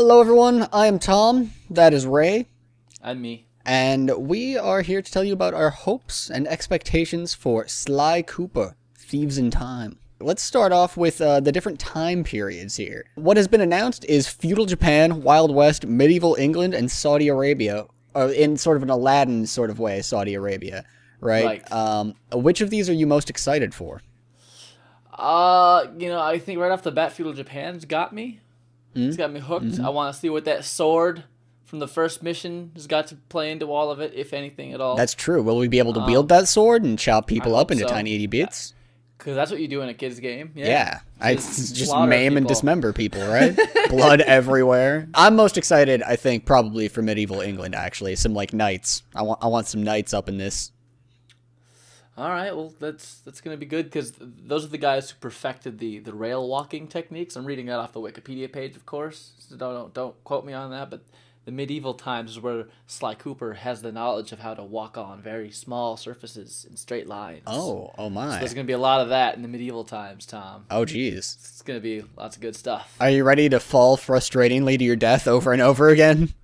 Hello everyone, I am Tom, that is Ray, And me. and we are here to tell you about our hopes and expectations for Sly Cooper, Thieves in Time. Let's start off with the different time periods here. What has been announced is feudal Japan, Wild West, medieval England, and Saudi Arabia, in sort of an Aladdin sort of way, Saudi Arabia, right? Which of these are you most excited for? I think right off the bat, feudal Japan's got me. It's got me hooked. I want to see what that sword from the first mission has got to play into all of it, if anything at all. That's true. Will we be able to wield that sword and chop people up into tiny itty bits? Because that's what you do in a kid's game. Yeah. I just maim and dismember people, right? Blood everywhere. I'm most excited, I think, probably for medieval England, actually. Some, like, knights. I want some knights up in this. All right, well, that's going to be good, because those are the guys who perfected the rail walking techniques. I'm reading that off the Wikipedia page, of course, so don't quote me on that, but the medieval times is where Sly Cooper has the knowledge of how to walk on very small surfaces in straight lines. Oh my. So there's going to be a lot of that in the medieval times, Tom. Oh, geez. It's going to be lots of good stuff. Are you ready to fall frustratingly to your death over and over again?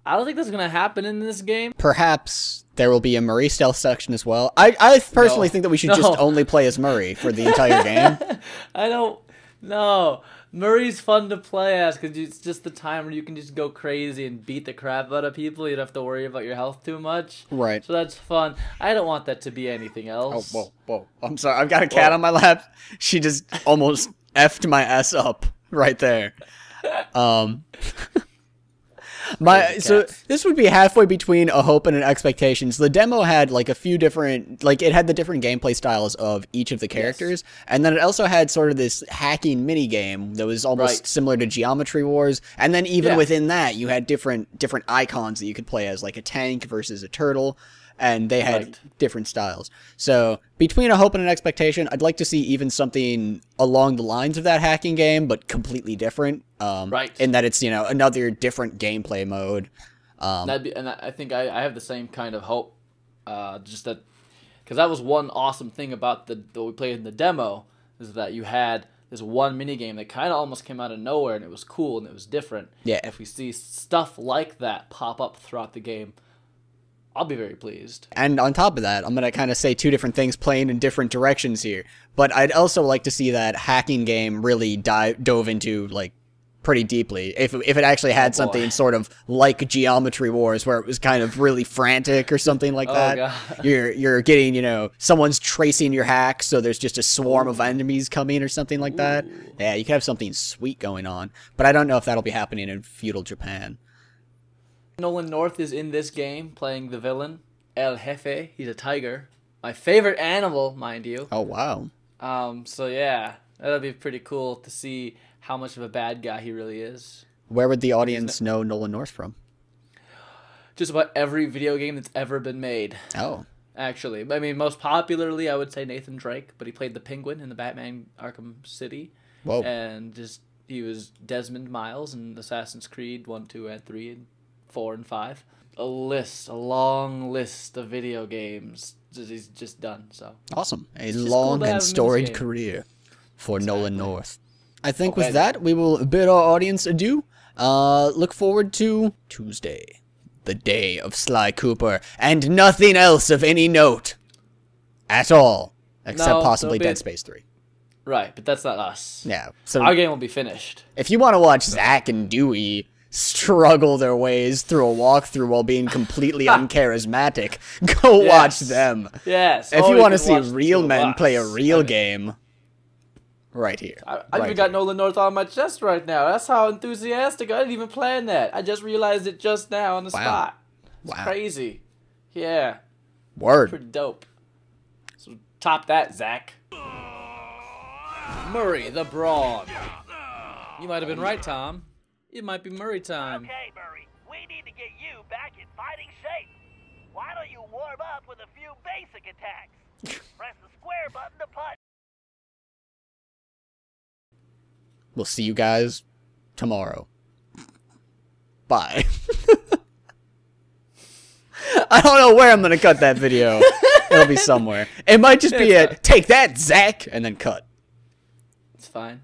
I don't think that's going to happen in this game. Perhaps there will be a Murray stealth section as well. I personally think that we should just only play as Murray for the entire game. I don't know. Murray's fun to play as because it's just the time where you can just go crazy and beat the crap out of people. You don't have to worry about your health too much. Right. So that's fun. I don't want that to be anything else. Oh, whoa. I'm sorry. I've got a cat on my lap. She just almost effed my ass up right there. So this would be halfway between a hope and an expectations. The demo had like a few different, like it had the different gameplay styles of each of the characters, and then it also had sort of this hacking mini game that was almost similar to Geometry Wars. And then even within that, you had different icons that you could play as, like a tank versus a turtle, and they had different styles. So between a hope and an expectation, I'd like to see even something along the lines of that hacking game, but completely different. In that it's, another different gameplay mode. And I think I have the same kind of hope. Just that, because that was one awesome thing about what we played in the demo, is that you had this one mini game that kind of almost came out of nowhere, and it was cool and it was different. Yeah. If we see stuff like that pop up throughout the game, I'll be very pleased. And on top of that, I'm going to kind of say two different things playing in different directions here. But I'd also like to see that hacking game really dove into, like, pretty deeply. If it actually had something sort of like Geometry Wars, where it was kind of really frantic or something like that. God. You're getting, someone's tracing your hack, so there's just a swarm of enemies coming or something like that. Yeah, you could have something sweet going on. But I don't know if that'll be happening in feudal Japan. Nolan North is in this game playing the villain, El Jefe. He's a tiger. My favorite animal, mind you. Oh, wow. So yeah, that'll be pretty cool to see how much of a bad guy he really is. Where would the audience know Nolan North from? Just about every video game that's ever been made. Oh. Actually. I mean, most popularly, I would say Nathan Drake, but he played the Penguin in the Batman Arkham City. Whoa. And he was Desmond Miles in Assassin's Creed 1, 2, and 3, and 4 and 5. A long list of video games he's just done. So awesome. A long and storied career for Nolan North. I think with that, we will bid our audience adieu. Look forward to Tuesday, the day of Sly Cooper, and nothing else of any note at all, except possibly Dead Space 3. Right, but that's not us. Yeah. So our game will be finished. If you want to watch Zach and Dewey struggle their ways through a walkthrough while being completely uncharismatic, go watch them. Yes. If you want to see real men play a real game, right here. I even got Nolan North on my chest right now. That's how enthusiastic. I didn't even plan that. I just realized it just now on the spot. It's crazy. Yeah. Word. Pretty dope. So top that, Zach. Murray the Broad. You might have been right, Tom. It might be Murray time. Okay, Murray. We need to get you back in fighting shape. Why don't you warm up with a few basic attacks? Press the square button to punch. We'll see you guys tomorrow. Bye. I don't know where I'm going to cut that video. It'll be somewhere. It might just be a, take that, Zach, and then cut. It's fine.